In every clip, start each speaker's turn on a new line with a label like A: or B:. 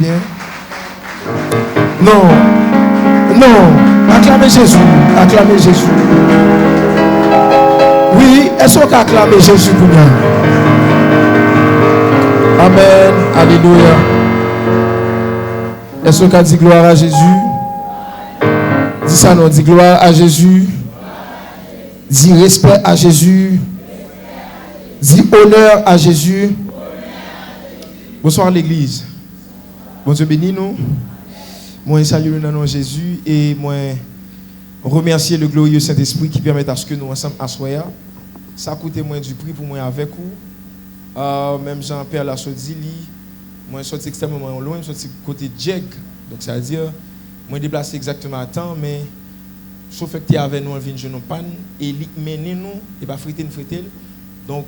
A: Bien. Non. Non. Acclamez Jésus. Acclamez Jésus. Oui, est-ce qu'on peut acclamer Jésus pour nous? Amen. Alléluia. Est-ce qu'on dit gloire à Jésus? Dis ça non, dis gloire à Jésus. Dis respect à Jésus. Dis honneur à Jésus. Bonsoir l'église. Bon Dieu bénis nous. Moi salue le nom de Jésus et moi remercier le glorieux Saint-Esprit qui permet à ce que nous ensemble assoyons. Ça coûte moins du prix pour moi avec vous. Même Jean-Pierre l'a dit, moi je suis extrêmement loin, je suis côté Jeg. Donc ça veut dire moi déplacé exactement à temps, mais sauf que tu es avec nous en vin genou panne et mener nous et pas friter nous friter. Donc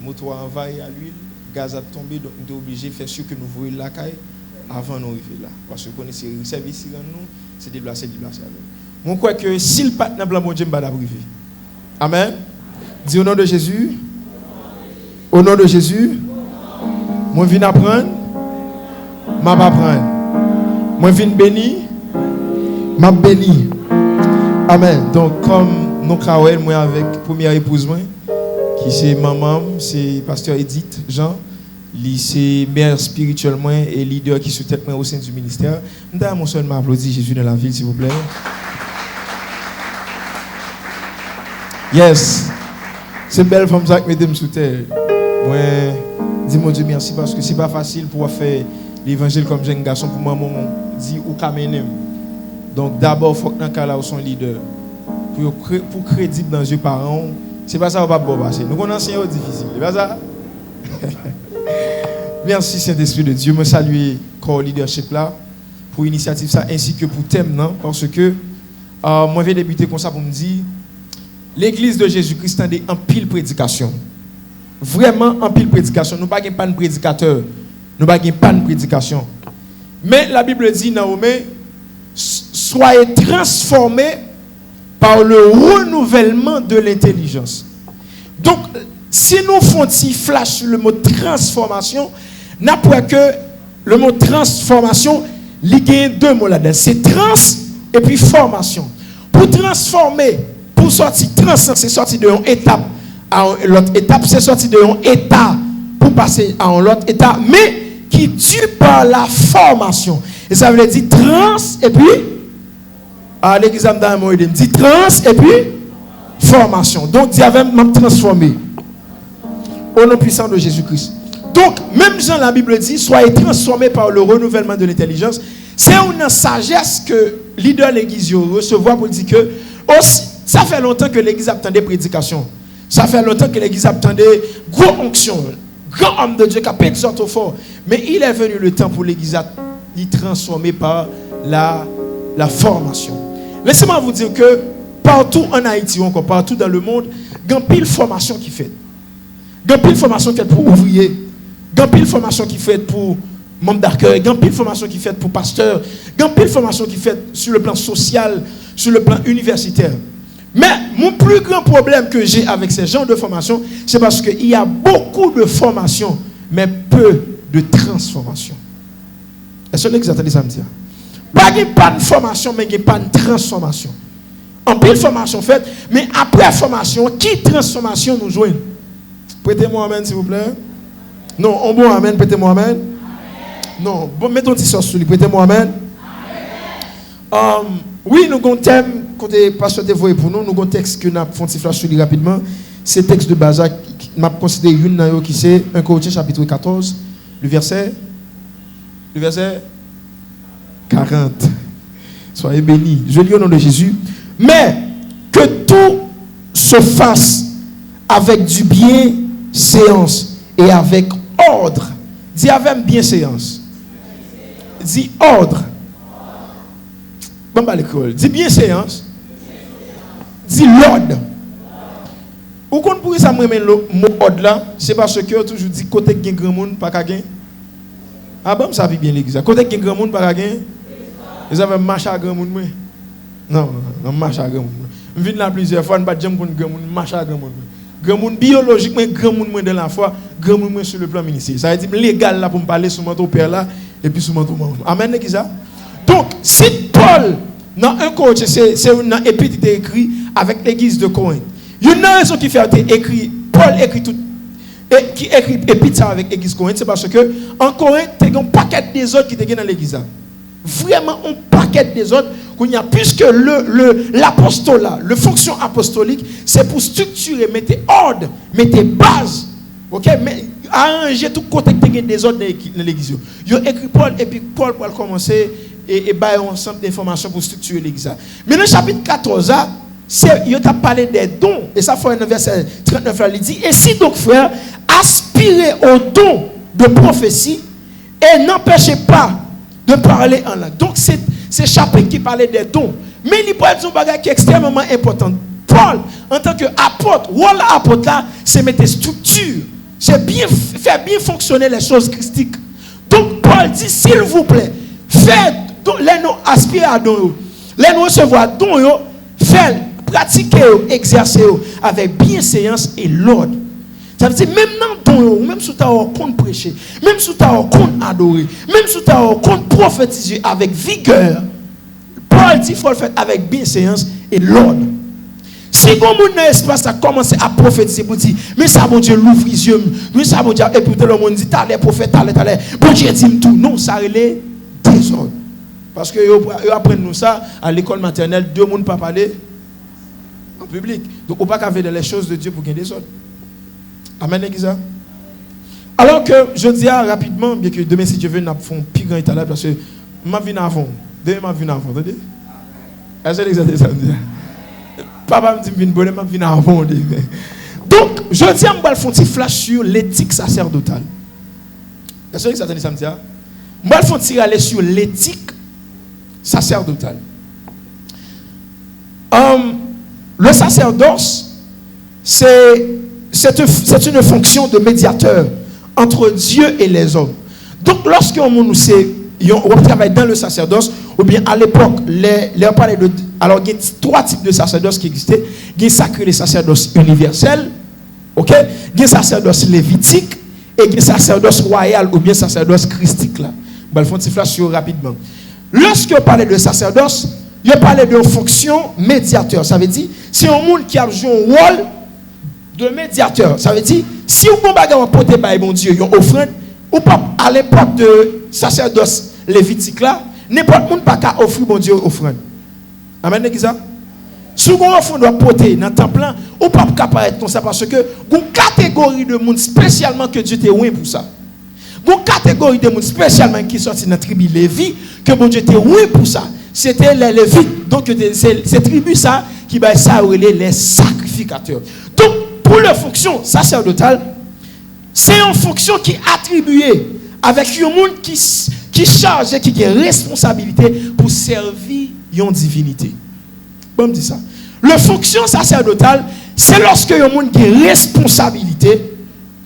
A: moteur envahi à l'huile, gaz a tombé, donc nous sommes obligés de faire sûr que nous voyons la caille avant nous arriver là. Parce que vous connaissez le service ici nous, c'est déplacer avec nous. Je crois que si le partenaire blanc, mon Dieu va priver. Amen. Dis au nom de Jésus. Au nom de Jésus. Moi je viens apprendre. Je vais apprendre. Moi je viens bénir. Je vais bénir. Amen. Donc comme nous avons moi avec première épouse moi, qui c'est maman, c'est pasteur Edith Jean. C'est mère spirituellement et leader qui soutient au sein du ministère. Nous mon son m'applaudit Jésus dans la ville, s'il vous plaît. Yes. C'est belle femme ça qui me sous terre. Moi, dis mon Dieu merci parce que c'est pas facile pour faire l'évangile comme jeune garçon pour moi dit ou kamenem. Donc d'abord faut que dans cas là son leader pour crédible dans yeux parents, c'est pas ça on va pas passer. Nous connaissons c'est difficile, c'est pas ça. Merci Saint-Esprit de Dieu. Je salue le leadership là pour l'initiative ça ainsi que pour thème non parce que moi je vais débuter comme ça pour me dire l'église de Jésus-Christ a en pile prédication. Vraiment en pile prédication. Nous pas de prédicateur. Nous pas de prédication. Mais la Bible dit dans Romains soyez transformés par le renouvellement de l'intelligence. Donc si nous faisons un petit flash sur le mot transformation, n'après que le mot transformation, il y a deux mots là-dedans. C'est trans et puis formation. Pour transformer, pour sortir, trans, c'est sortir de une étape à l'autre étape, c'est sortir de un état pour passer à un autre état, mais qui tue par la formation. Et ça veut dire trans et puis, à l'examen d'un mot, il dit trans et puis formation. Donc, il y avait même transformé. Au nom puissant de Jésus-Christ. Donc, même Jean, la Bible dit, soyez transformés par le renouvellement de l'intelligence. C'est une sagesse que leader de l'église recevoir pour dire que aussi, ça fait longtemps que l'église attendait prédication. Ça fait longtemps que l'église attendait gros onction, grand homme de Dieu qui a exhorté au fort. Mais il est venu le temps pour l'église d'être transformée par la formation. Laissez-moi vous dire que partout en Haïti, encore partout dans le monde, il y a une pile formation qui fait. Il y a une pile formation qui est pour ouvriers. Il y a une pile formation qui fait pour membres d'accueil. Il y a une pile formation qui fait pour pasteurs. Il y a une pile formation qui fait sur le plan social, sur le plan universitaire. Mais mon plus grand problème que j'ai avec ces genres de formation, c'est parce qu'il y a beaucoup de formation, mais peu de transformation. Est-ce que vous entendez ça me dire? Pas de formation, mais pas de transformation. En pile formation faite, mais après formation, qui transformation nous joignent? Prêtez-moi amen, s'il vous plaît. Non, on bon amen, prêtez-moi amen. Amen. Non, bon, mettons un petit sort sur lui, prêtez-moi amen. Oui, nous avons un thème, quand le pasteur dévoilé pour nous, nous avons un texte que nous avons fait flash sur lui rapidement. C'est le texte de Bazac, m'a considéré une qui c'est 1 Corinthiens chapitre 14, le verset 40. Soyez bénis. Je lis au nom de Jésus. Mais que tout se fasse avec du bienséance et avec ordre. Dis avec bienséance. Dis ordre. Bon, bah, l'école. Dis bienséance. Dis l'ordre. Ou qu'on pourrait ça me le mot ordre là, c'est parce que toujours dit côté qui grand monde pas gain. Ah bon, ça vit bien l'église. Côté qui grand monde pas gain. Vous avez marché à grand monde moi. Non, on marche à grand monde. Je viens là plusieurs fois, on pas jamais contre grand monde, marche à grand monde. Grand monde biologiquement, grand monde dans la foi, grand monde sur le plan ministériel. Ça veut dire légal là pour me parler sur mon père là, et puis sous manteau. Amen, l'église. Donc, si Paul, dans un coach, c'est un épître qui est écrit avec l'église de Corinthe. Il y a une raison qui fait écrit, Paul écrit tout, et qui écrit épître avec l'église de Corinthe, c'est parce que en Corinthe, il y a un paquet des autres qui étaient dans l'église. Vraiment un paquet des autres qu'il y a, puisque l'apostolat, la fonction apostolique, c'est pour structurer, mettre ordre, mettre base, ok, mais arranger tout côté des autres dans l'église. Il a écrit Paul, et puis Paul va commencer et bailler ensemble d'informations pour structurer l'église. Mais dans le chapitre 14, il a parlé des dons, et ça fait un verset 39, il dit, et si donc frère, aspirez aux dons de prophétie et n'empêchez pas de parler en langue. Donc c'est chapitre qui parlait des dons. Mais il parle d'un bagage qui est extrêmement important. Paul, en tant qu'apôtre, rôle apôtre là, c'est mettre structure. C'est faire bien fonctionner les choses christiques. Donc Paul dit, s'il vous plaît, faites, les nous aspirer à dons, les nous recevoir dons, faites, pratiquez, exercez avec bienséance et l'ordre. Ça veut dire, même dans ton même si tu as compte prêcher, même si tu as compte adorer, même si tu as compte prophétiser avec vigueur, Paul dit qu'il faut le faire avec bienséance et l'ordre. Si vous avez un espace à commencer à prophétiser, vous dites, mais ça, mon Dieu, l'ouvre les yeux, mais ça, mon Dieu, et puis tout le monde dit, t'as les prophètes, t'as les, bon Dieu dit tout. Non, ça relève désordre. Parce que vous apprenez nous ça à l'école maternelle, deux monde pas parler en public. Donc, on ne peut pas faire les choses de Dieu pour gagner des ordres. Amen, l'église. Alors que je dis rapidement, bien que demain, si Dieu veut, nous avons un plus grand état là, parce que je viens avant. Demain, je viens avant. Entendez? Est-ce que l'exemple ça me dit? Papa me dit, je viens avant. Donc, je dis, je vais faire un flash sur l'éthique sacerdotale. Est-ce que l'exemple ça me dit? Je vais faire aller sur l'éthique sacerdotale. Le sacerdoce, c'est une fonction de médiateur entre Dieu et les hommes. Donc, lorsqu'on travaille dans le sacerdoce, ou bien à l'époque, alors il y a trois types de sacerdoce qui existaient. Il y a le sacerdoce universel, ok? Il y a le sacerdoce lévitique, et il y a le sacerdoce royal, ou bien le sacerdoce christique. Là. Je vais faire un petit flash rapidement. Lorsqu'on parlait de sacerdoce, il parlait de fonction médiateur. Ça veut dire, c'est un monde qui a joué un rôle de médiateur. Ça veut dire, si vous avez porté par mon Dieu, une offrande, ou pas à l'époque de sacerdoce lévitique là, n'importe monde pas qu'à offrir mon Dieu offrande. Amen, l'église. Si vous avez une offrande doit porter dans le temple là, ou pas qu'à être comme ça parce que une catégorie de monde spécialement que Dieu t'a oué pour ça. Une catégorie de monde spécialement qui sorti dans la tribu Lévi que mon Dieu t'a oué pour ça. C'était les Lévites. Donc c'est tribu ça qui va ça les sacrificateurs. Donc pour leur fonction sacerdotale, c'est une fonction qui est attribuée avec un monde qui charge et qui a responsabilité pour servir une divinité. Bon, me dit ça. La fonction sacerdotale, c'est lorsque un monde qui a responsabilité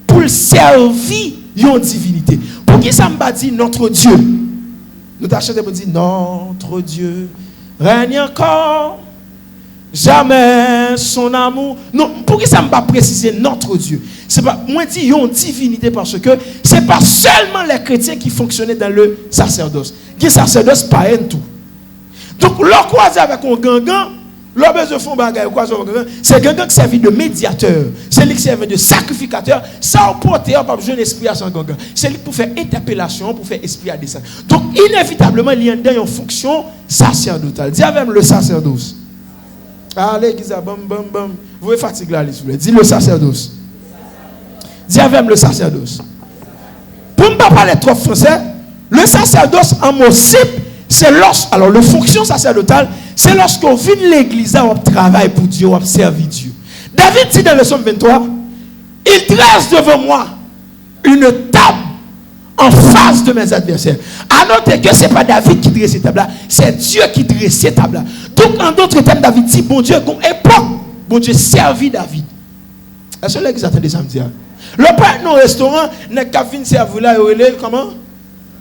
A: pour servir une divinité. Pour qui ça me dit notre Dieu? Nous t'achètons pour dire notre Dieu règne encore. Jamais son amour. Non, pourquoi ça ne m'a pas précisé notre Dieu? C'est pas moi dis une divinité parce que c'est pas seulement les chrétiens qui fonctionnaient dans le sacerdoce. Le sacerdoce pas un tout. Donc leur croisé avec un gangan, leur besoin de fond bagaille croisé avec un gangan, c'est gangan qui servait de médiateur, c'est lui qui servait de sacrificateur, ça porter pas besoin d'esprit à son gangan. C'est lui pour faire interpellation, pour faire esprit à descendre. Donc inévitablement il y a une fonction sacerdotale. Dis avec le sacerdoce. Allez, Giza, bam, bam, bam. Vous pouvez fatiguer là, s'il vous plaît. Dis le sacerdoce. Dis avec le sacerdoce. Pour ne pas parler trop français, le sacerdoce en mot simple, c'est lorsque, alors, la fonction sacerdotale, c'est lorsqu'on vient de l'église, on travaille pour Dieu, on servi Dieu. David dit dans le psaume 23, il dresse devant moi une table en face de mes adversaires. À noter que ce n'est pas David qui dresse cette table-là, c'est Dieu qui dresse cette table-là. Donc, en d'autres termes, David dit, bon Dieu, comme époque, bon Dieu servit David. Est-ce que vous attendez ça me dire? Le père dans le restaurant, n'est qu'à venir servir là, il est comment?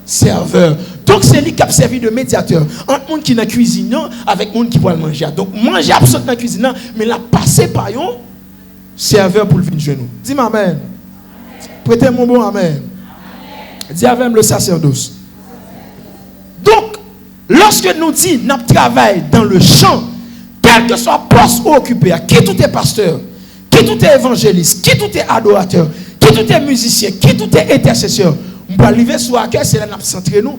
A: Serveur. Donc, c'est lui qui a servi de médiateur. Entre monde qui est dans la cuisine, avec monde qui va manger. Donc, manger absolument dans la cuisine, mais la passer par un serveur pour le venir chez nous. Dis-moi amen. Prêtez mon bon amen. Dis avec le sacerdoce. lorsque nous disons nous travaillons dans le champ, quel que soit le poste occupé, qui tout est pasteur, qui tout est évangéliste, qui tout est adorateur, qui tout est musicien, qui tout est intercesseur, on va arriver sur l'accueil, c'est là que nous centrons nous.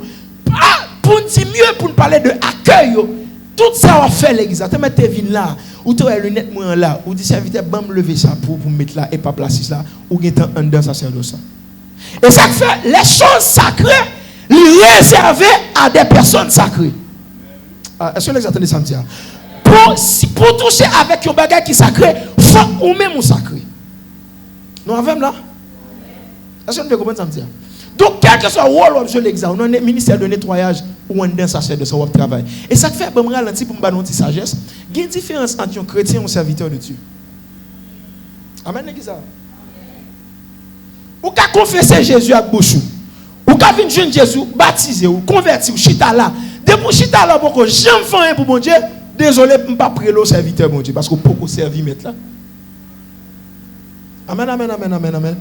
A: Pour nous dire mieux, pour nous parler de accueil, tout ça on fait l'église. Tu mets tes vignes là, ou tu as les lunettes là, ou tu serviteur, bam, lever ça pour mettre là et pas placer ça, ou tu es en dedans sacerdoce. Et ça fait les choses sacrées, les réservées à des personnes sacrées. Est-ce que vous entendez ça me dire? Pour toucher avec un bagage qui est sacré, il faut ou même sacré. Nous avons là? Est-ce que vous comprenez ça me dire? Donc, quel que soit le rôle de l'examen, on a un ministère de nettoyage ou un sacerdoce de son travail. Et ça fait que je ralentis pour me donner une sagesse. Il y a une différence entre un chrétien et un serviteur de Dieu. Amen, l'église. Ou qu'à confesser Jésus à bouche, ou qu'à venir jeune Jésus, baptiser ou convertir, ou chita là. Depuis chita là, pour que j'aime faire pour mon Dieu, désolé, je ne peux pas prier le serviteur, mon Dieu, parce que pour servir mettre là. Amen, amen, amen, amen, amen.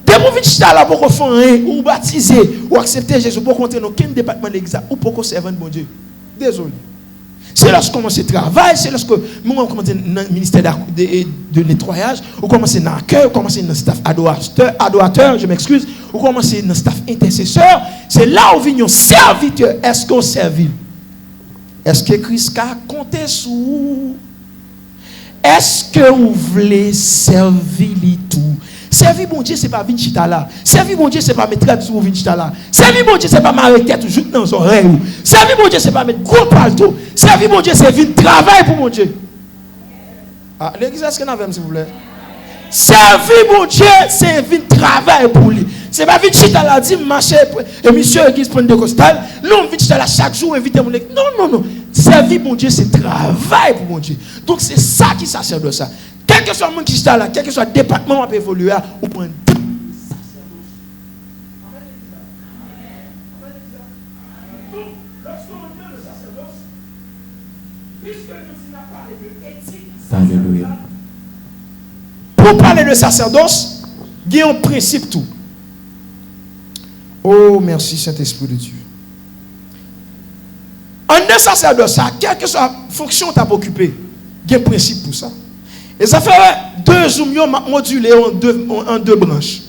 A: Depuis que chita là, pour que faire ou baptiser, ou accepter Jésus, pour qu'on ait aucun département de l'église, ou pour qu'on serve mon Dieu. Désolé. C'est lorsque commence le travail, c'est lorsque nous commençons dans le ministère de nettoyage, ou commençons dans l'accueil, ou commençons dans le staff adorateur, je m'excuse, ou commençons dans le staff intercesseur, c'est là où vient un serviteur. Est-ce qu'on servit? Est-ce que Christ a compté sur vous? Est-ce que vous voulez servir tout? Servir bon Dieu, ce n'est pas venir chita là. Servir bon Dieu, ce n'est pas mettre tête sur venir chita là. Servir bon Dieu, ce n'est pas m'arrêter tête juste dans son oreille. Servir bon Dieu, ce n'est pas mettre gros palto. Servir bon Dieu, c'est venir travailler pour mon Dieu. Ah, l'église, est-ce qu'on a s'il vous plaît? Servir bon Dieu, c'est venir travailler pour lui. C'est pas venir chita là, dire marcher, et monsieur église pentecostale. Non, venir chita là chaque jour, inviter mon église. Non, non, non. Servir bon Dieu, c'est travail pour mon Dieu. Donc c'est ça qui sert de ça. Quel que soit le monde qui est là, quel que soit le département qui peut évoluer, ou prendre
B: Alléluia.
A: Pour parler de sacerdoce, il y a un principe tout. Oh, merci Saint-Esprit de Dieu. En un sacerdoce, quelle que soit la fonction que tu as occupée, il y a un principe pour ça. Et ça fait deux zooms modulés en deux branches.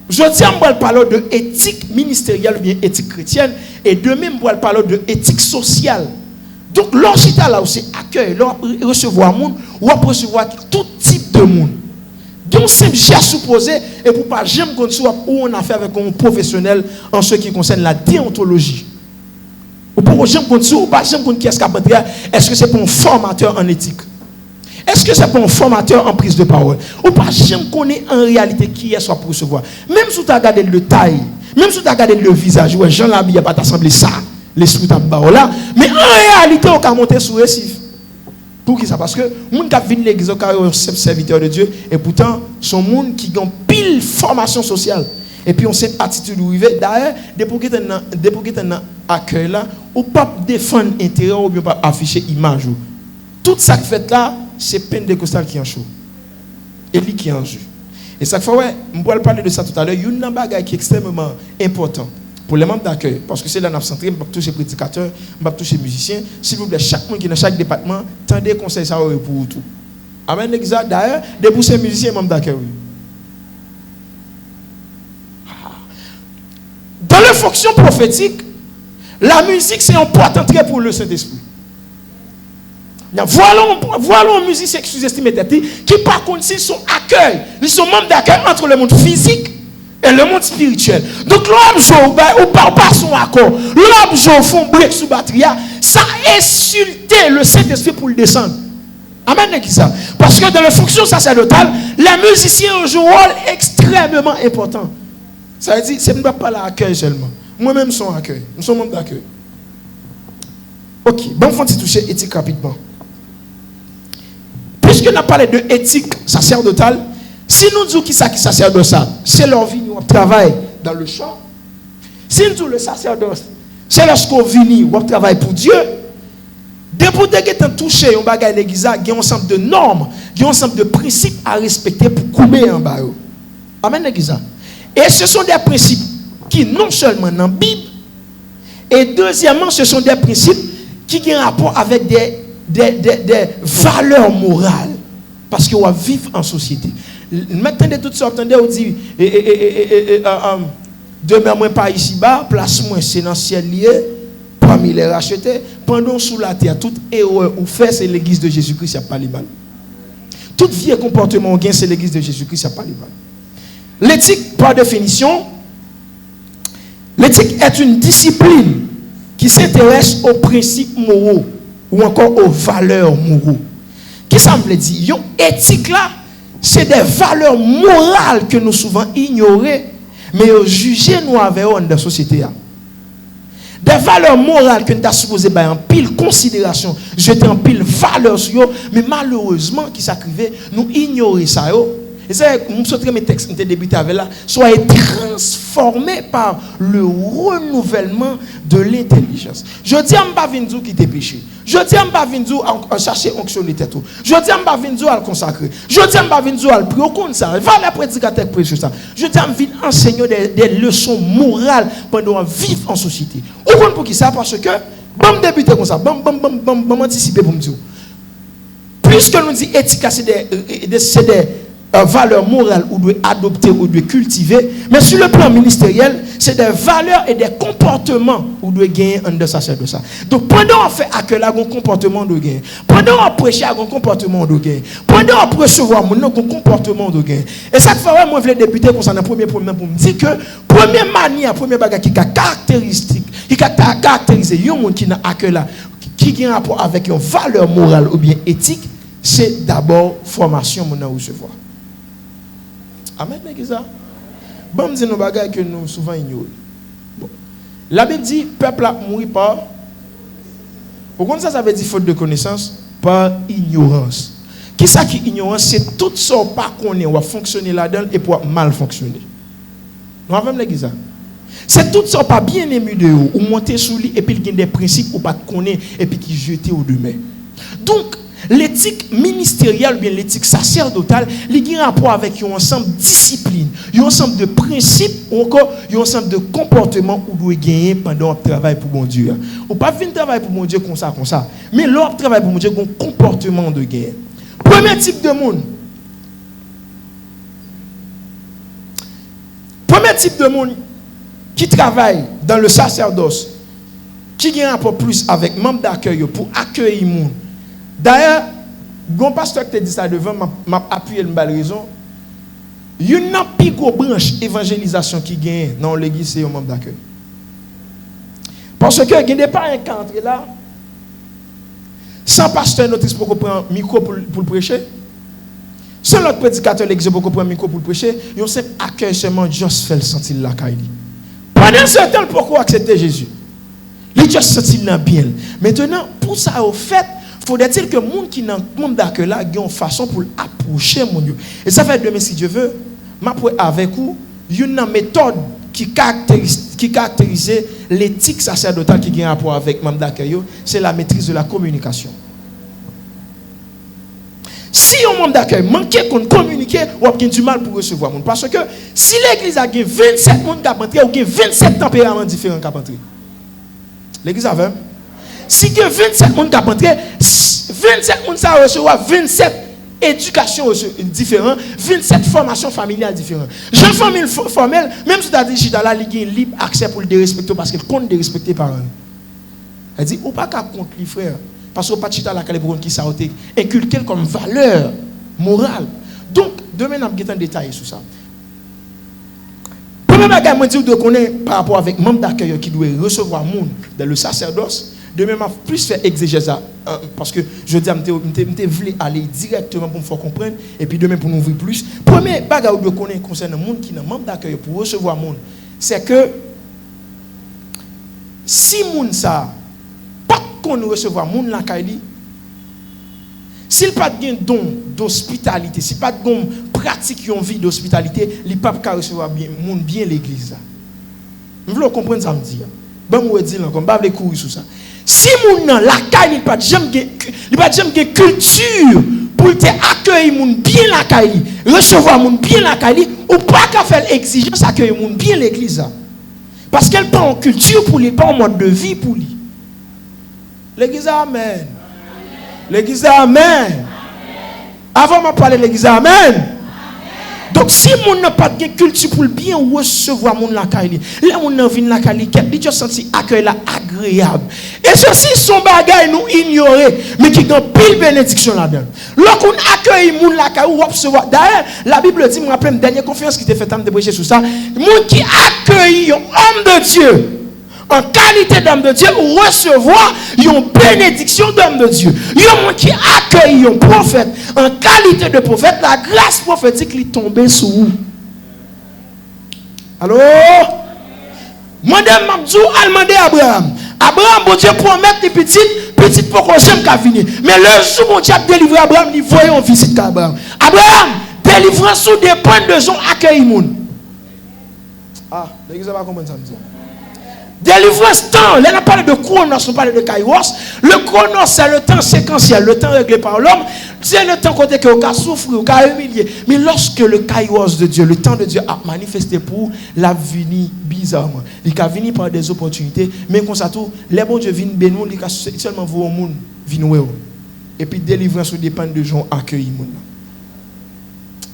A: Je tiens à parler de éthique ministérielle ou bien éthique chrétienne, et demain, je vais parler de éthique sociale. Donc, lorsque là aussi accueil, recevoir le monde, ou recevoir tout type de monde. Donc, c'est geste supposé, et pour pas jamais qu'on soit où on a fait avec un professionnel en ce qui concerne la déontologie. Ou pour jamais qu'on soit, ou pas jamais qu'on qu'est-ce est-ce que c'est pour un formateur en éthique? Est-ce que c'est pour un formateur en prise de parole? Ou pas jamais qu'on est en réalité qui est soit pour recevoir? Même si tu as regardé le taille, même si tu as regardé le visage, ouais, Jean Labille n'a pas t'assembler ça, l'esprit t'a là, mais en réalité, on a monté sous récif. Pour qui ça? Parce que les gens qui viennent l'église, sont serviteurs de Dieu, et pourtant, sont des gens qui ont pile formation sociale. Et puis, on sait attitude où d'ailleurs, depuis que tu es dans l'accueil là, ou pas défendre intérêt ou bien pas afficher image. Tout ça que fait là, c'est Pentecostal qui est en chaud. Et lui qui est en jeu. Et ça fait, ouais, je vais parler de ça tout à l'heure. Il y a un bagage qui est extrêmement important pour les membres d'accueil. Parce que c'est là que je centré, je vais toucher prédicateurs, je vais toucher musiciens. S'il vous plaît, chaque monde qui est dans chaque département, tendez conseil ça pour tout. Amen, l'exact. D'ailleurs, debout ces musiciens et membres d'accueil. Dans la fonction prophétique, la musique c'est important très pour le Saint-Esprit. Voilà un musicien qui sous-estime qui par contre ils sont accueil, ils sont membres d'accueil entre le monde physique et le monde spirituel. Donc l'homme joue ou pas son accord, l'homme joue font break sous batterie, ça insulte le Saint-Esprit pour le descendre. Amen, ça. Parce que dans la fonction sacerdotale, les musiciens jouent un rôle extrêmement important. Ça veut dire, c'est pas l'accueil seulement. Moi-même, je suis en accueil. Nous sommes membres d'accueil. Ok, bon, il faut toucher éthique rapidement. Puisque nous avons parlé de éthique sacerdotale, si nous disons qui sacerdoce, c'est leur vie, nous travaillons dans le champ. Si nous disons le sacerdoce, c'est lorsqu'on vient, on travaille pour Dieu. Depuis que vous touché un bagage l'église, il y a un ensemble de normes, il y a un ensemble de principes à respecter pour couper en bas. Amen, l'église. Et ce sont des principes qui, non seulement dans la Bible, Et deuxièmement, ce sont des principes qui ont un rapport avec des valeurs morales. Parce qu'on va vivre en société. Maintenant, de toutes sortes, on dit, demain, moi, pas ici-bas, place-moi, c'est dans le ciel lié, parmi les rachetés, pendant sous la terre, toute erreur ou fait, c'est l'église de Jésus-Christ, il n'y a pas les mal. Tout vieux comportement, c'est l'église de Jésus-Christ, il n'y a pas les mal. L'éthique, par définition, l'éthique est une discipline qui s'intéresse aux principes moraux ou encore aux valeurs moraux. Qui ça me dit? Yon éthique là, c'est des valeurs morales que nous souvent ignorons, mais jugées nous avec dans la société. Des valeurs morales que nous avons supposé en pile considération, jeter en pile valeur sur eux, mais malheureusement, qui s'acrivait, nous ignorons ça. Et c'est nous sommes mes textes nous débuté avec là, soyez transformés par le renouvellement de l'intelligence. Je dis à m'pa vinzou qui te péché. Je dis à m'pa vinzou à chercher onctionner tête. Je dis à m'pa vinzou à le consacrer. Je dis à m'pa vinzou à le prier comme ça. Va la prédicateur précieux ça. Je dis à m'vin enseigner des leçons morales pendant vivre en société. Ou compte pour qui ça parce que bon débuter comme ça, bon anticiper pour me dire. Puisque nous dit éthique c'est des valeurs morales ou doit adopter ou doit cultiver, mais sur le plan ministériel, c'est des valeurs et des comportements ou doit gagner en de ça. Donc pendant on fait accueil, on comportement de gagner. Pendant on prêche, on comportement de gagner. Pendant on recevoir mon comportement de gagner. Et ça fait moi je voulais débuter comme ça dans premier pour me dire que première manière, première bagage qui est caractéristique, qui caractérise un monde qui n'a accueil là, qui a un rapport avec une valeur morale ou bien éthique, c'est d'abord formation mon recevoir. Amen, les gars. Bon, c'est nos bagages que nous souvent ignorons. Bon. La Bible dit, peuple a mouru par. Pourquoi ça veut dire faute de connaissance? Par ignorance. Qui ça qui ignorance? C'est tout ça pas qu'on est, on va fonctionner là-dedans et pour mal fonctionner. Nous avons les gars. C'est tout ça pas bien aimé de haut, ou monter sous lui et puis il y a des principes ou pas connaître et puis qui jeter au demain. Donc, l'éthique ministérielle ou bien l'éthique sacerdotale, il y a un rapport avec un ensemble de disciplines, un ensemble de principes ou encore un ensemble de comportements où doit gagner pendant le travail pour mon Dieu. Ou pas venir travailler pour mon Dieu comme ça. Mais l'autre travail pour mon Dieu, un comportement de guerre. Premier type de monde. Premier type de monde qui travaille dans le sacerdoce, qui a un rapport plus avec membres d'accueil pour accueillir le monde. D'ailleurs, mon pasteur qui te dit ça devant m'a appuyé une belle raison. Il y a une plus grosse branche évangélisation qui gagne dans l'église, c'est un membre d'accueil. Parce que il n'y a pas un cadre là, sans pasteur notice pour prendre micro pour le prêcher, sans l'autre prédicateur l'église pour prendre micro pour le prêcher, il y a un simple accueil seulement, juste fait le sentir la caille. Pendant ce temps, pourquoi accepter Jésus? Il juste sentir bien. Maintenant, pour ça, au fait, faudrait-il que les gens qui dans le monde d'accueil là aient une façon pour approcher mon Dieu. Et ça fait demain, si Dieu veut, m'apprendre avec vous une méthode qui caractérise l'éthique sacerdotale qui a un rapport avec le monde d'accueil, c'est la maîtrise de la communication. Si un membre d'accueil manque qu'on communique, on a du mal pour recevoir le monde. Parce que si l'église a 27 personnes qui ont entré, ou 27 tempéraments différents qui ont entré. L'église a 20. Si il y a 27 personnes qui ont entré, 27 personnes recevoir 27 éducations différentes, 27 formations familiales différentes. Jeune famille formelle, même si tu as dit que la ligue a libre accès pour le respecter parce qu'elle compte de respecter les parents. Elle dit, ou pas qu'à contre les frères, parce qu'on pas chita la calibron qui ça inculquer comme valeur morale. Donc, demain, on va un détail sur ça. Premier bagage, moi, je dois connaître par rapport avec membre d'accueil qui doit recevoir le monde dans le sacerdoce. Demain, je vais plus faire exégèse parce que je dis, je voulais aller directement pour me faire comprendre et puis demain pour nous ouvrir plus. Premier bagage que je dois connaître concernant le monde qui est membre d'accueil pour recevoir le monde, c'est que si le monde ça, pas qu'on recevoir le monde la Kaili, s'il pas de don d'hospitalité, s'il pas de don pratique une vie d'hospitalité, il pas qu'à recevoir bien monde bien l'église. Vous voulez comprendre ça me dit. Ben moi dire là comme pas les courir sur ça. Si moun nan la caille il pas jamais culture pour te accueillir moun bien la caille, recevoir moun bien la caille ou pas qu'à faire exigence accueillir moun bien l'église.
B: Parce qu'elle pas en culture pour lui, pas en mode de vie pour lui. L'église amen. L'église amen. Avant de parler de l'église amen. Donc si mon n'a pas de culture pour bien recevoir mon la caille, là mon n'a vinn la caille, il doit sentir accueil là agréable. Et ceci sont bagaille nous ignorer, mais qui ont pile bénédiction là-dedans. Lorsqu'on accueille mon la caille ou recevoir. D'ailleurs, la Bible dit, me rappelle une dernière conférence qui était faite en de prêcher sur ça, mon qui accueille un homme de Dieu en qualité d'homme de Dieu ou recevoir une bénédiction d'homme de Dieu. Il y a un qui accueille un prophète en qualité de prophète, la grâce prophétique lui tombe sur vous. Allô? Madame Mabdou a demandé à Abraham. Abraham, bon Dieu, promet des petites pour qu'on j'aime qu'à venir. Mais le jour où Dieu a délivré Abraham, il voyait en visite qu'Abraham. Abraham, délivrance sous des points de gens accueille moun. Ah, l'église va comprendre ça me dit. Délivrance temps, là on a parlé de chronos, on parle de kairos. Le chronos c'est le temps séquentiel, le temps réglé par l'homme. C'est le temps côté que on a souffrir, on a humilié. Mais lorsque le kairos de Dieu, le temps de Dieu a manifesté pour la venue bizarrement. Il a venu par des opportunités, mais comme ça tout, les bons Dieu viennent bénir, il a seulement vous au monde venir. Et puis délivrance dépend de gens accueillis monde.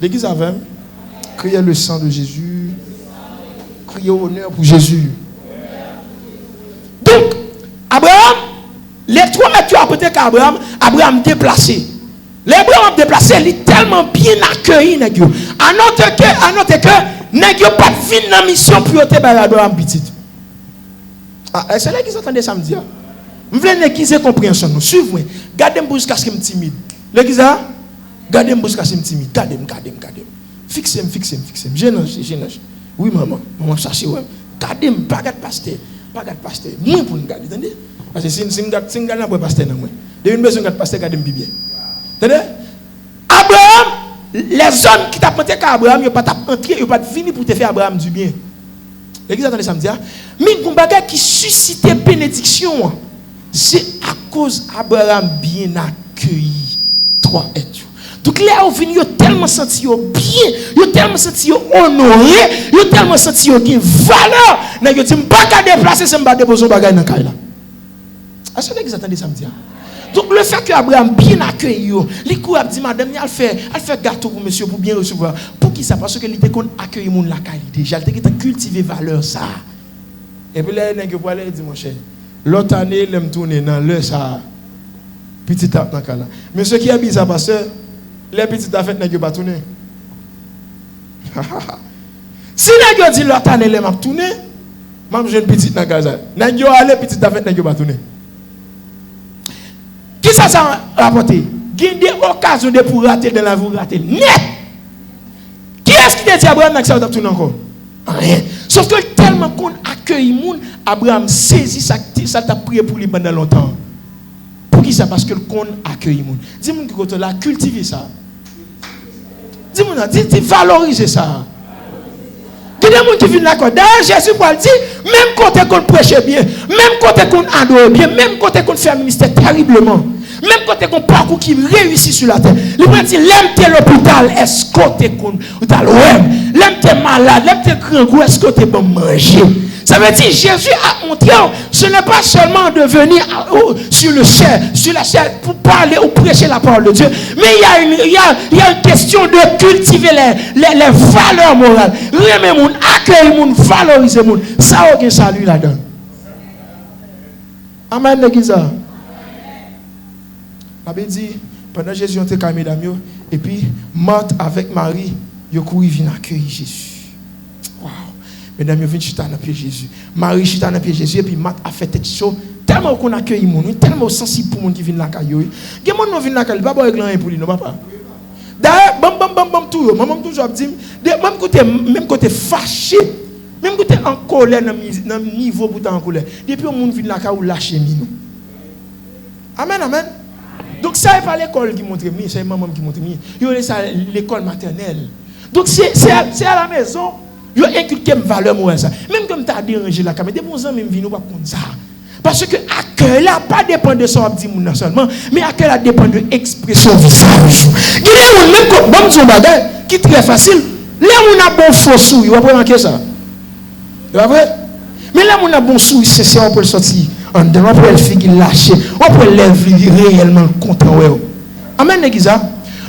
B: L'église avait crié le sang de Jésus, crié honneur pour Jésus. Donc, Abraham, les 3 mètres à côté qu'Abraham, Abraham déplacé. L'Abraham déplacé, il est tellement bien accueilli. À notre cœur, n'est pas de fin dans la mission pour te faire Abraham petit. Ah, c'est là qu'ils entendent samedi. Je veux qu'ils aient compréhension. Suivez-moi. Gardez-moi jusqu'à ce que je suis timide. L'église, gardez-moi jusqu'à ce que je suis timide. Gardez-moi. Fixez-moi. Gênage. Oui, maman, cherchez. Gardez-moi, pas de pasteur. Pas de pasteur. Moi pour nous garder, entendez? Parce que si nous gardons pas pasteur dans moi. De une besoin de pasteur garder bien. Entendez? Abraham, les hommes qui t'apportent qu'à Abraham, ils pas entrer, ils pas venir pour te faire Abraham du bien. L'église attendez samedi. Mais un bagage qui suscite bénédiction, c'est à cause Abraham bien accueilli 3 êtres. Donc là, on vient tellement senti bien, ils tellement senti honoré, ils tellement senti une valeur. Ils disent pas qu'à déplacer, c'est pas déposer un bagage dans la là. Est-ce que vous attendez samedi? Donc le fait que Abraham bien accueilli, il court dit madame, elle fait gâteau pour monsieur pour bien recevoir. Pour qui ça? Parce que il était qu'on accueille mon la qualité. Déjà, il était cultiver valeur ça. Et puis là, il pour aller dire mon cher, l'autre année, il me tourner dans le ça petit tape dans là. Mais ce qui est bizarre parce que les petites affaires n'est pas tourner. Si les dit l'autre année, il m'a tourné, même jeune petite dans Gaza. N'est pas petite affaire n'est pas tourner. Qui ça rapporté? Il y a des occasions de pour rater dans la vie, rater net. Qui est-ce qui dit Abraham n'a pas tourné encore? Rien. Sauf que tellement qu'on accueille le monde, Abraham saisit ça t'a prié pour lui pendant longtemps. Pour qui ça? Parce que qu'on accueille le monde. Dis-moi que tu as cultivé ça. Dis-moi, dis valoriser ça. Il y a des gens qui viennent là. D'ailleurs, Jésus pour le dire, même quand on prêche bien, même quand on adore bien, même quand on fait un ministère terriblement, même quand on parcours qui réussit sur la terre, il va dire, l'aime t'es l'hôpital, est-ce que t'es l'aime t'es malade, l'aime t'es grand goût, est-ce que t'es bon manger? Ça veut dire Jésus a montré, ce n'est pas seulement de venir sur la chair pour parler ou prêcher la parole de Dieu, mais il y a une question de cultiver les valeurs morales. Remettre mon accueillir mon valoriser mon. Ça aucun salut là-dedans. Amen l'église. La Bible dit pendant Jésus était calmé d'amour et puis Marthe avec Marie, ils couru viennent accueillir Jésus. Mesdames, ils viennent chuter dans le pied de Jésus. Marie chute dans le pied de Jésus et puis Marthe a fait tête chaud. Tellement qu'on accueille les gens, tellement sensible pour les gens qui viennent dans la caillou. Il y a des gens qui viennent dans la caillou, pas régler pour lui, non papa. D'ailleurs, tout, maman toujours dit, même côté fâché, même côté en colère dans le niveau pour en colère. Depuis on monde vient dans la caillou lâcher nous. Amen, amen. Donc ça n'est pas l'école qui montre mieux, c'est maman qui montre mieux. Il y a l'école maternelle. Donc c'est à la maison. Yo inculquer une valeur morale ça. Même comme tu as dérangé la caméra, des bons amis viennent pas comme ça. Parce que accueil là pas dépend de son dit moun seulement, mais accueil là dépend de expression visage. Il y a même comme bon son bagage qui très facile. Là on a bon faux sou, vous comprenez ça? C'est vrai? Mais là, on a bon sourire sincère, on peut le sortir. On peut le faire lâcher. On peut le réellement content. Amen, l'église.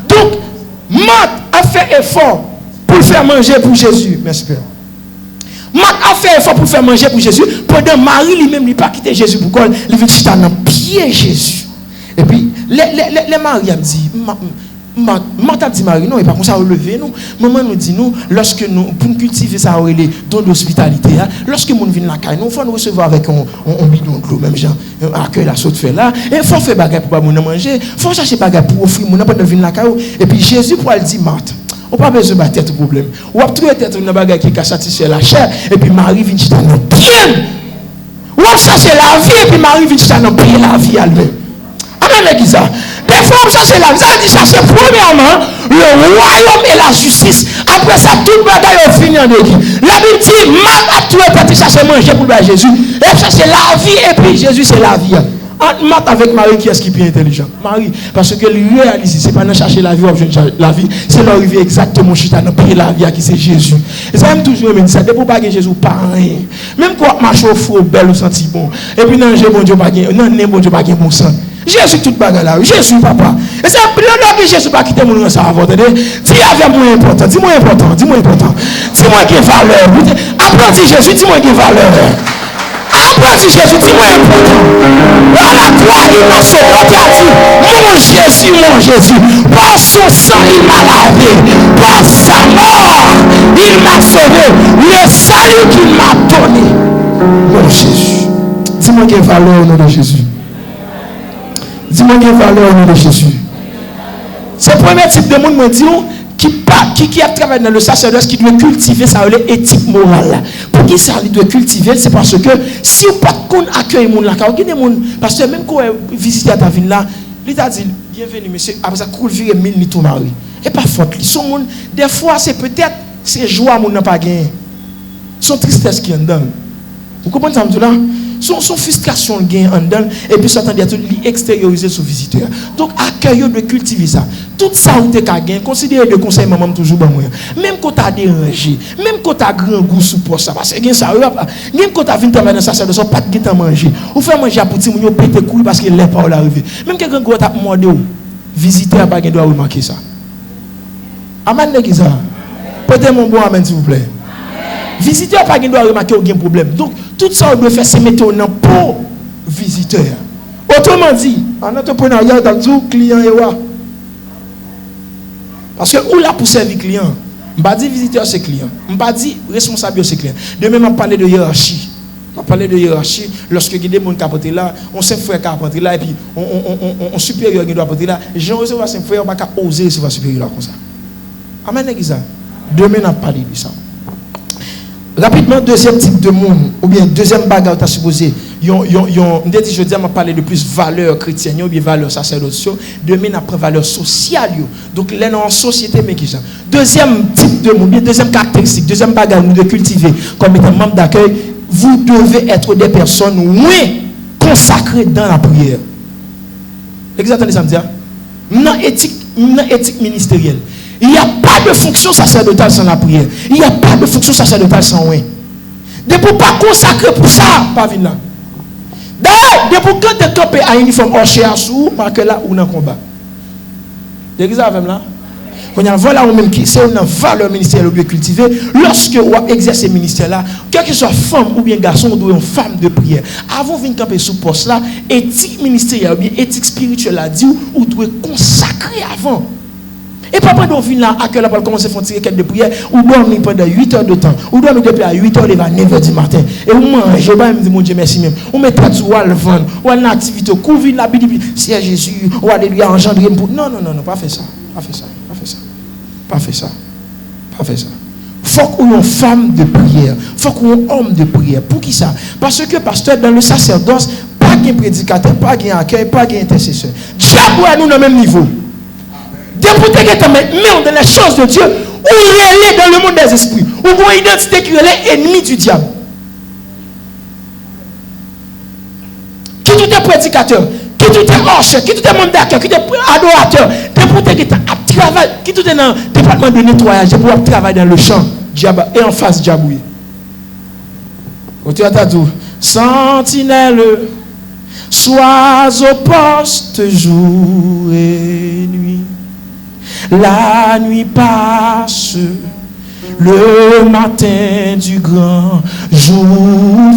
B: Donc, Marthe a fait effort pour faire manger pour Jésus. Merci, Père. Marthe a fait effort pour faire manger pour Jésus. Pendant Marie lui-même, il n'a pas quitté Jésus pour quoi il vient chuter dans le pied Jésus. Et puis, les Marie a dit, Marthe a dit Marie, non, et pas comme ça relever nous. Maman nous dit, nous, lorsque nous, pour cultiver ça, les dons d'hospitalité, lorsque nous venons la caille, nous, il faut nous recevoir avec un bidon de l'eau, même genre, accueil la saute fait là, et il faut faire bagarre pour nous manger, il faut chercher bagarre pour offrir, nous, pas de venir la caille. Et puis Jésus, pour elle dire, Marthe, on n'a pas besoin de battre tout problème. On va trouver tête une bagarre qui a satisfait la chair, et puis Marie vient chuter dans le pied. On va chercher la vie, et puis Marie vient chuter dans le pied la vie elle-même. Amen, l'église. Des fois, on cherche la vie. Ça dit chercher premièrement le royaume et la justice. Après ça, toute bagaille est finie en église. La Bible dit, Marthe a tout été chercher manger pour Jésus. Et chercher la vie, et puis Jésus, c'est la vie. Entre Marthe avec Marie, qui est-ce qui est plus intelligent? Marie, parce que lui réalise, c'est pas de chercher la vie, la vie, c'est d'arriver exactement chuter dans le la vie qui c'est Jésus. Et ça aime toujours me dire ça, pour pas que Jésus pas rien. Même quand marche au faux, belle ou senti bon. Et puis non, bon Dieu pas non, bon Dieu pas bon sang. Jésus toute bagarre là, Jésus papa. Et c'est que Jésus pas quitter mon ça avant, attendez. Dis avec moi important, dis-moi important, dis-moi important. Dis-moi qui valeur. Apprenti Jésus, dis-moi qui valeur. Apprenti Jésus, dis-moi important. Voilà toi, il m'a sauvé, qui a dit, mon Jésus, par son sang, il m'a lavé, par sa mort, il m'a sauvé, le salut qu'il m'a donné. Mon Jésus, dis-moi quelle valeur au nom de Jésus. Dis-moi quelle valeur au nom de Jésus. C'est le premier type de monde, moi, dis qui a travaillé dans le sacerdoce, qui doit cultiver sa éthique morale. Pour qui ça doit cultiver, c'est parce que si vous pas accueillir les gens là, parce que même quand vous visitez à ta ville là, il t'a dit, bienvenue monsieur, après ça, coule virer 1000 ni tout mari. Et pas faute. Des fois, c'est peut-être ces joies qu'on n'a pas gagné. Son tristesse qui est en dedans. Vous comprenez ça, là? Son frustration gagne en dedans, et puis ça tend à tout extérioriser sur visiteur. Donc, accueillez de cultiver ça. Tout ça, vous avez gagné, considérez le conseil maman toujours bon moyen. Même quand tu as dérangé, même quand tu as grand goût sous pour ça, parce que ça, même quand tu as vu travailler dans ça, ça ne pas de temps manger. Ou faire manger à petit, vous pété couille parce qu'il n'est pas arrivé. Même quelqu'un qui t'a demandé, visiteur pas doit remarquer ça. Amen, l'église. Peut-être mon bon amen, s'il vous plaît. Visiteur pas doit remarquer aucun problème. Donc, tout ça, on doit faire se mettre en pour visiteur. Autrement dit, en entrepreneuriat, dans le client et quoi. Parce que où là pour servir client, on va dire visiteur c'est client, on va dire responsable c'est client. De même, on parle de hiérarchie. On parle de hiérarchie lorsque il y a des gens qui apportent là, on sait frère qui apportent là, et puis on supérieur qui doit apporter là. Jean recevoir ses frères, on va pas oser recevoir supérieur là comme ça. Amen, l'église. Demain, on parle de ça. Rapidement, deuxième type de monde, ou bien deuxième bagarre, tu as supposé, je dis, on parler de plus valeurs chrétiennes, ou bien valeurs sacerdotales, demain après valeurs sociales. Donc, là, dans la société, mais qui ça? Deuxième type de monde, bien deuxième caractéristique, deuxième bagarre, nous de cultiver comme étant membre d'accueil, vous devez être des personnes moins consacrées dans la prière. Exactement ça me dit. Non éthique ministérielle. Il n'y a pas de fonction sacerdotale sans la prière. Il n'y a pas de fonction sacerdotale sans rien. De pour pas consacrer pour ça, pas venir là. D'ailleurs, de pour quand tu campes à uniforme hors à sous, marque là ou dans le combat. L'église avec là. Quand il y a voilà ou même qui c'est une valeur ministérielle ou bien cultivée, lorsque on exerce ce ministère là, quelle que soit femme ou bien garçon, ou bien une femme de prière, avant de venir camper sous poste là, éthique ministérielle ou bien éthique spirituelle là, dit ou doit consacrer avant. Et pas pendant qu'on vient là, à quelle heure on commence à faire tirer quelques de prière, ou dormir pendant 8 heures de temps, ou dormir depuis à 8 heures, il va 9 heures du matin. Et on mange, je vais me dire, mon Dieu, merci même. On met pas du à le vendre, ou à une activité, couvrir la Bible, si Jésus, ou alléluia, engendrer. Non, pas faire ça. Pas faire ça. Pas faire ça. Pas faire ça. Faut qu'on ait une femme de prière. Faut qu'on ait un homme de prière. Pour qui ça? Parce que, pasteur, dans le sacerdoce, pas qu'un prédicateur, pas qu'un accueil, pas qu'un intercesseur. Diable à nous dans le même niveau. Député qui est mais dans les choses de Dieu, ou il est dans le monde des esprits, ou une identité qui est ennemi du diable. Qui tout est prédicateur, qui tout est orche, qui tout est monde d'accueil, qui tout est adorateur, député qui est à travail, qui tout est dans le département de nettoyage, pour travailler dans le champ, diable et en face diable. Côté à tout. Sentinelle, sois au poste jour et nuit. La nuit passe, le matin du grand jour.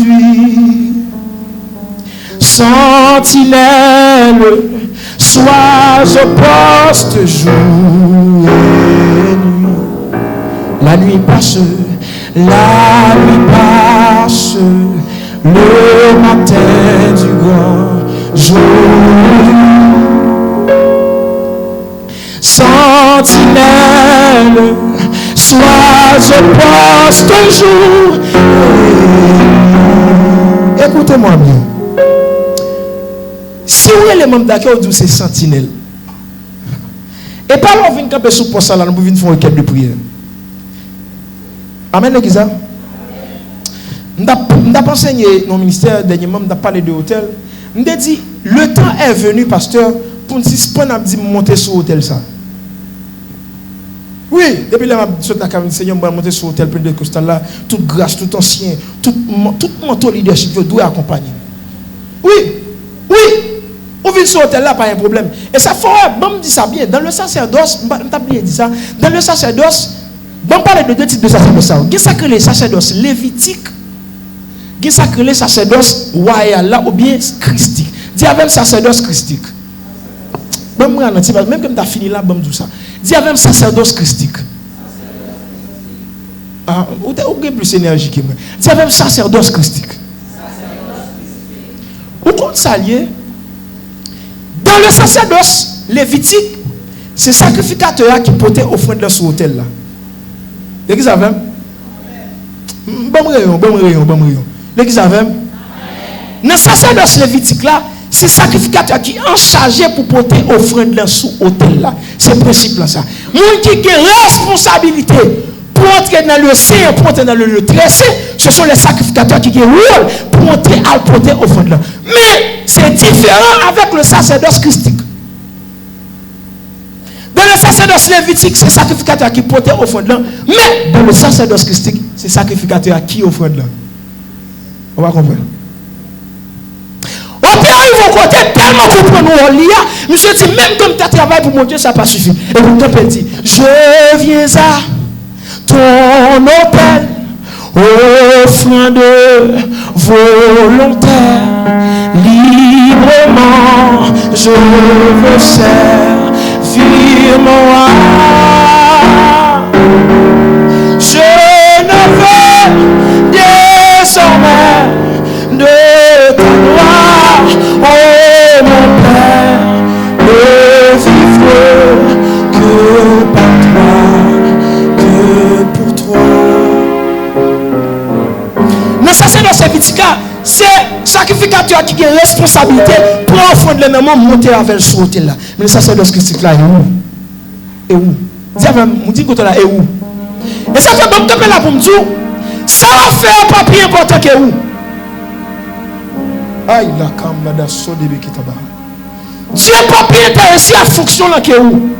B: Sentinelle, sois au poste jour et nuit. La nuit passe, le matin du grand jour. Sentinelle, sois au poste jour. Écoutez-moi bien. Si vous êtes les membres d'accueil, vous c'est sentinelle. Et pas l'on vient camper sous poste là, nous venons faire une requête de prière. Amen, l'église. Nous avons enseigné dans le ministère dernièrement, nous avons parlé de hôtel. Nous avons dit, le temps est venu, pasteur, pour nous dire, monter sur l'hôtel ça. Oui, depuis là, je suis dit, Seigneur, je vais monter sur l'hôtel pentecostal là, toute grâce, tout ancien, tout manteau leadership, je dois accompagner. Oui. On vit sur l'hôtel là, pas un problème. Et ça faut, bon, me dit ça bien, dans le sacerdoce, je t'ai bien dit ça, dans le sacerdoce, bon, parle de deux types de sacerdoce. Il y a ça que les sacerdoces lévitiques, il y a ça que les sacerdoces royales là, ou bien christiques. Dis avec sacerdoce christique. Bon, même comme tu as fini là, bon, tout ça. Dis avec sacerdoce christique. Ah, ou avez plus énergie que moi. Dis avec sacerdoce christique. Ou compte s'allier. Dans le sacerdoce lévitique, c'est le sacrificateur qui portait offrande sur l'autel là. L'église avait. Bon rayon. L'église avait. Dans le sacerdoce lévitique là, c'est le sacrificateur qui est en charge pour porter offrande sur l'autel là. C'est le principe là ça. Moun qui a responsabilité pour entrer dans le sein, pour entrer dans le lieu très saint, ce sont les sacrificateurs qui ont rôle pour entrer à porter offrande là. Mais c'est différent avec le sacerdoce christique. Dans le sacerdoce lévitique, c'est le sacrificateur qui portait offrande là. Mais dans le sacerdoce christique, c'est le sacrificateur qui offrande là. On va comprendre. On peut arriver au côté tellement comprendre nous lia. Monsieur dit, même comme tu travailles pour mon Dieu, ça n'a pas suffi. Et vous me dit, je viens à ton hôtel, offrande volontaire, librement, je veux servir mon âme. Je ne veux désormais de ta gloire, oh mon Père, ne vivre que par toi, que pour toi. Dans le sacerdoce lévitique, c'est le sacrificateur qui a une responsabilité pour offrir le nom monter avec ce hôtel là. Mais le sacerdoce christique là, est où? Dis-moi, dis que là, est où? Et ça fait bon que là pour me dire, ça va faire un papier important que où? Aïe, la cambre de Sodébé qui tabac. Dieu pas bien intéressé à la fonction là que où?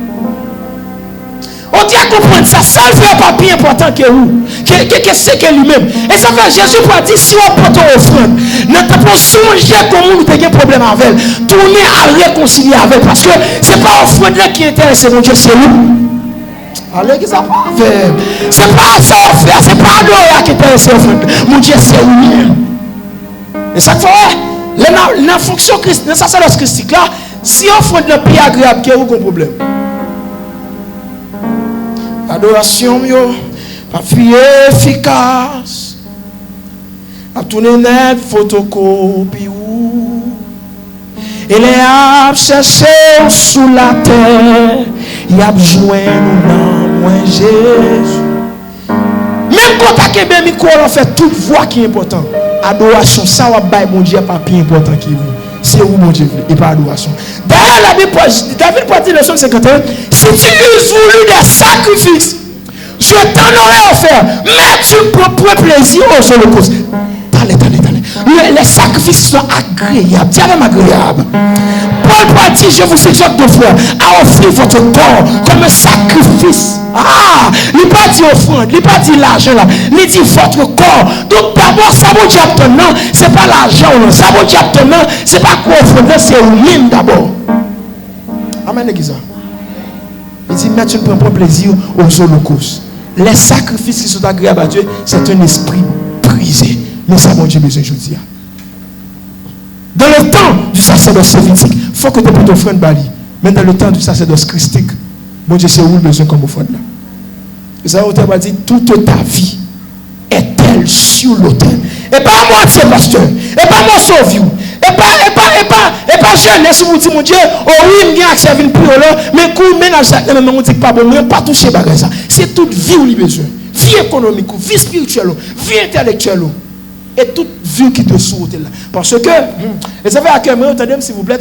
B: On dit à comprendre ça, ça fait un papier important que où? Que c'est que lui-même. Et ça fait Jésus pour dire si on porte offrande, ne pas songer comment nous avons un problème avec elle. Tourner à réconcilier avec elle. Parce que ce n'est pas offrande là qui intéresse mon Dieu, c'est où? Allez, qui ça pas faire? C'est pas ça faire, c'est pas adorer qui intéresse offrande. Mon Dieu, c'est lui-même. Et ça fait, la fonction christique, dans sacerdoce christique là, si offrande n'est plus agréable, qu'il y a aucun problème. Adoration, pas efficace. A tourner net, photocopie. Et les a cherché sous la terre. Il a besoin nous dans Jésus. Même quand tu as un micro, on fait toute voix qui est importante. Adoration, ça va bailler mon Dieu, pas plus important qui vous. C'est où mon Dieu et pas adoration. D'ailleurs, la Bible, David peut dire dans le psaume 51, si tu eusses voulu des sacrifices, je t'en aurais offert, mais tu prends plaisir aux holocaustes. Allez. Les sacrifices sont agréables. Dieu est agréable. Paul peut dit, je vous exhorte de frères à offrir votre corps comme un sacrifice. Ah, il n'a pas dit offrande, il n'a pas dit l'argent là, il dit votre corps. Donc d'abord, ça vous dit obtenant, c'est pas l'argent, ça vous dit obtenant, c'est pas quoi offrande, c'est vous-même d'abord. Amen, l'église. Il dit, mais tu ne prends pas plaisir aux holocaustes. Les sacrifices qui sont agréables à Dieu, c'est un esprit brisé. Mais ça, mon Dieu, besoin aujourd'hui. Dans le temps du sacerdoce lévitique, il faut que tu aies ton offrande bali. Mais dans le temps du sacerdoce christique, mon Dieu, c'est où le besoin comme offrande là. Et ça, on t'a dit, toute ta vie est-elle sur l'autel. Et pas à moitié, pasteur. Et pas mon sauve. Et pas jeune. Si vous dites, mon Dieu, oh oui, il y a accès à une prière là, mais quand ménage ça, mais on dit pas bon, mais pas toucher bagage ça. C'est toute vie où il besoin. Vie économique, vie spirituelle, vie intellectuelle. Et toute vie qui te sous là. Parce que, et ça fait à cœur, attendez s'il vous plaît,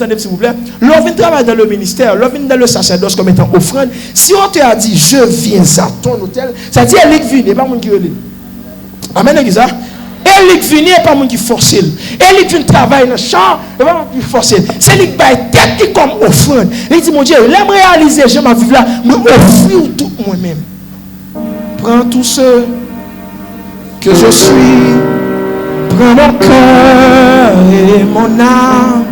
B: l'on vient travailler dans le ministère, l'on vient dans le sacerdoce comme étant offrande. Si on te a dit, je viens à ton hôtel, ça dit, elle est venue, pas mon qui est là. Amen, l'église. Elle est venue, pas mon qui force. Elle est venue travailler dans le champ, et pas mon qui force. C'est lui qui va tête comme offrande. Il dit, mon Dieu, l'aime réaliser, je m'en vivre là, me offrir tout moi-même. Prends tout ce que je suis. Prends mon cœur et mon âme,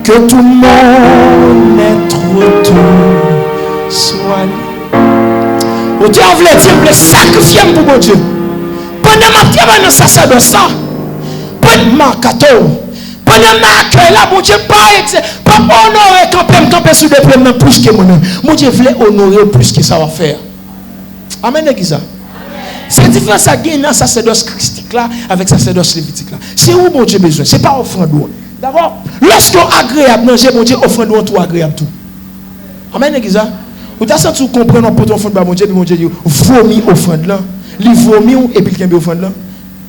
B: que tout mon être tout soit libre. Au Dieu, on voulait dire, le sacrifier pour mon Dieu. Pendant ma travail dans le sacerdoce, pendant ma cato, pendant ma accueil là, mon Dieu, pas honorer camper sur des problèmes plus que moi-même. Mon Dieu voulait honorer plus que ça va faire. Amen, l'église. C'est différent ça gagne dans sacerdoce christique là avec sacerdoce lévitique là. C'est où mon Dieu besoin, c'est pas offrande. D'abord, lorsqu'on agréable manger, mon Dieu offrande tout agréable tout. Amen l'église. Vous avez senti comprendre pour ton offrande mon Dieu, mon Dieu vomi offrande là. Il vomi et puis il offrande là.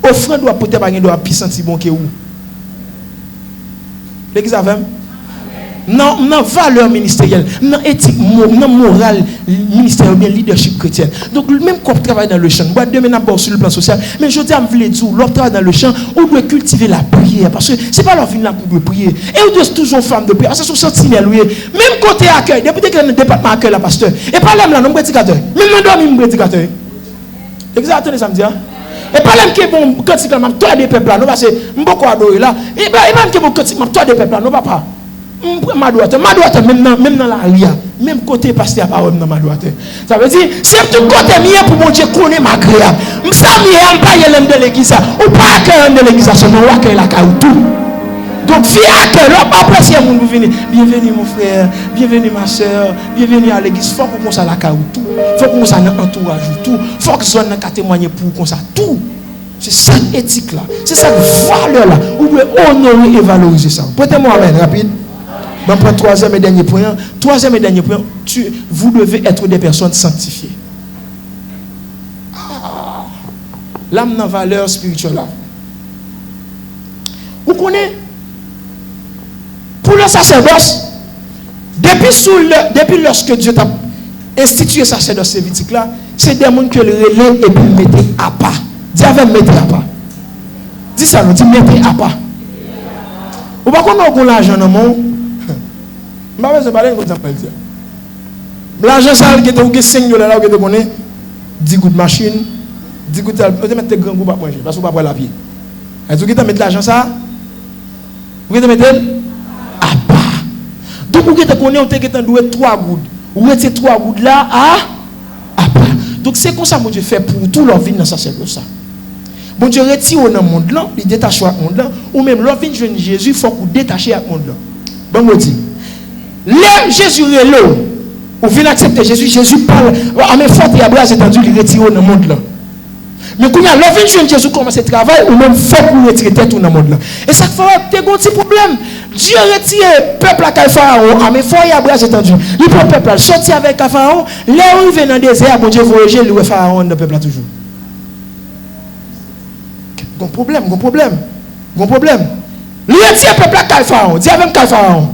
B: Offrande doit peut-être pas doit plus sentir bon que où. L'église avec non valeur ministérielle, non éthique, non morale ministérielle, bien leadership chrétien. Donc même quand on travaille dans le champ, moi demain d'abord sur le plan social, mais je dis à me dire, l'on travaille dans le champ, on doit cultiver la prière parce que c'est pas leur vie là pour prier. Et on doit toujours femme de prière, c'est son sentinelle oui. Même côté accueil, depuis que le département accueille la pasteur, et pas là non prédicateur. Même non dormi prédicateur. Exactement ça me dit. Et pas là qui est bon quand il m'a toi des peuples là, non parce que beaucoup adorer là. Et même qui est bon quand il m'a toi des peuples là, non papa. Ma droite, même dans la ria, même côté pasteur parole dans ma droite. Ça veut dire, c'est tout côté mien pour mon Dieu connaît ma agréable. Ça m'y pas y de l'église, ou pas accueillir de l'église, seulement ou accueillir la caille tout. Donc, fille accueil, là, pas presser mon venir. Bienvenue mon frère, bienvenue ma soeur, bienvenue à l'église. Faut qu'on ça la caille tout. Faut qu'on ça dans entourage tout. Faut que ça n'a qu'à témoigner pour qu'on ça tout. C'est ça l'éthique là. C'est ça valeur là. Vous pouvez honorer et valoriser ça. Prêtez-moi amen rapide. Bon, pour troisième et dernier point, vous devez être des personnes sanctifiées. L'âme n'a valeur spirituelle là. Vous connaissez, pour le sacerdoce, depuis lorsque Dieu t'a institué le sacerdoce lévitique là, c'est des gens que le relais et puis mettez à part. Dis avec mettez à part. Dis ça, nous dit mettez à part. Vous ne pouvez pas qu'on a l'argent dans le monde. Je ne sais pas si vous avez dit. L'argent, ça, qui est 5 $, là, qui est 10 gouttes de machine, 10 gouttes de. Vous mettez des grands groupes à manger, parce que vous ne pouvez pas la pied. Est-ce que vous mettez l'argent, ça? Vous mettez à part. Donc, vous mettez 3 gouttes. Vous mettez 3 gouttes là à part. Donc, c'est comme ça que Dieu fait pour tout leur vie dans ça, c'est comme ça. Bon Dieu retire dans le monde là, il détache dans le monde là, ou même leur vie de Jésus, il faut qu'on détache dans le monde là. Bon, vous dites. Là, Jésus est là. Ou vient accepter Jésus, Jésus parle. À mes fortes et à bras étendus, il retire dans le monde là. Mais quand il y a l'envie de Jésus commence à travailler, ou même fait pour retirer tête dans le monde là. Et ça fait un petit problème. Dieu retire le peuple à Pharaon, à mes fortes et à bras étendus. Il prend le peuple, sortir avec Pharaon, là où il vient dans le désert, bon Dieu voyager, le Pharaon dans le peuple là toujours. Bon problème. Il retire le peuple à Pharaon, dis avec Pharaon.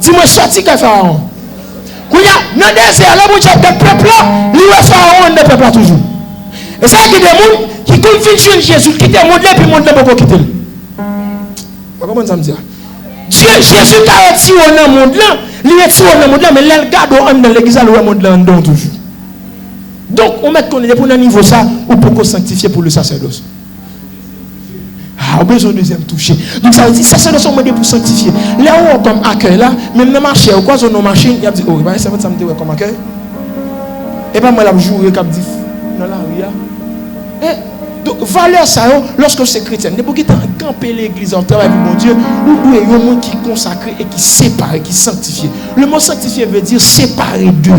B: Dis-moi, sorti que Pharaon. Quand il y a dans le désert, là, vous avez des peuples là, il y a Pharaon dans le peuple là toujours. Et ça, il y a des gens qui confient Jésus, qui te montrent, puis montrent beaucoup quitter. Comment ça me dit? Jésus qui a retiré dans le monde là, il est retiré dans le monde là, mais il garde dans l'église, le monde là, dedans toujours. Donc, on met qu'on est pour un niveau ça, ou pour qu'on sanctifie pour le sacerdoce. Ah, on a besoin de deuxième toucher. Donc, ça veut dire, sacerdoce, on met pour sanctifier. Là où on comme accueil là, même dans le marché, ou quoi, on a marché, il a dit, oh, ça va me dire comme accueil. Et pas moi, la journée, qui a dit, non, là, oui, donc, valeur ça, lorsque c'est chrétien, ne pouvez pas camper l'église en travail pour mon Dieu, ou il y a un monde qui est consacré et qui sépare, qui est sanctifié. Le mot sanctifié veut dire séparer d'eux.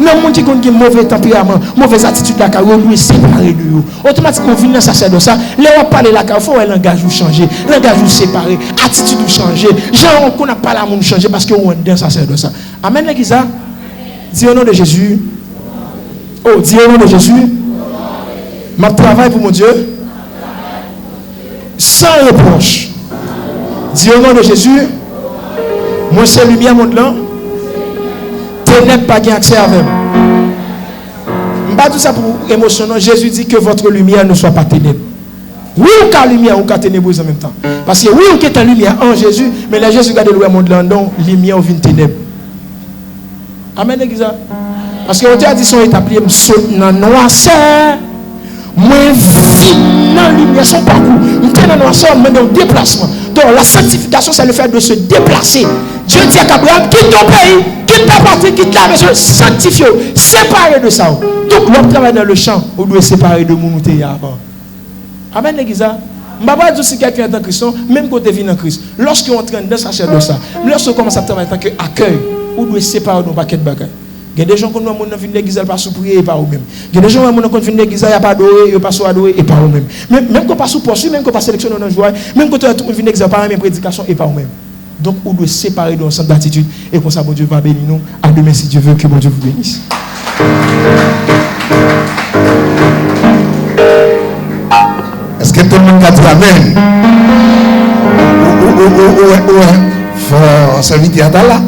B: Non, monde qui a un mauvais tempérament, mauvaise attitude, la carrière, lui séparer d'eux. Automatiquement, on vient dans sacerdoce ça, là, on parle la carrière, il faut que le langage changer, le langage séparer, attitude changer. Genre, on n'a pas la monde changer parce qu'on est dans sacerdoce ça. Amen, l'église. Dis au nom de Jésus. Oh, dis au nom de Jésus. Ma travail pour mon Dieu sans reproche. Dis au nom de Jésus. Moi c'est lumière monde là. Ténèbres pas gain accès avec. Pas tout ça pour émotion. Jésus dit que votre lumière ne soit pas ténèbres. Oui ou qu'à lumière ou qu'à ténébreuse en même temps. Parce que oui ou qu'est en lumière en Jésus, mais là Jésus garde le monde là non, lumière vient ténèbres. Amen l'église. Parce que on a dit son établi dans noirceur. Moi, vite dans la lumière, son parcours. Nous sommes dans la noirceur, mais dans le déplacement. Donc, la sanctification, c'est le fait de se déplacer. Dieu dit à Abraham, quitte ton pays, quitte ta partie, quitte la maison, sanctifie, séparé de ça. Donc, l'homme travaille dans le champ, on doit séparer de mon outil avant. Amen, l'église. Je ne vais pas dire si quelqu'un est en Christ, même quand tu es en Christ. Lorsqu'on entraîne dans sa chair de ça, lorsqu'on commence à travailler en tant qu'accueil, on doit séparer de paquet de bagages. Il y a des gens qui ont fait l'église, ils ne pas prier et pas eux-mêmes. Il y a des gens qui ont fait l'église, ils ne pas adorer, ils ne pas adorer et pas eux-mêmes. Même quand on passe sous poursuite, même quand on passe sélectionner dans le joie, même quand on fait l'église, ils pas même prédication et pas eux-mêmes. Donc, on doit séparer de l'ensemble d'attitude et comme ça, bon Dieu va bénir nous. À demain, si Dieu veut, que bon Dieu vous bénisse.
C: Est-ce que tout le monde a dit Amen? Faut servir à là?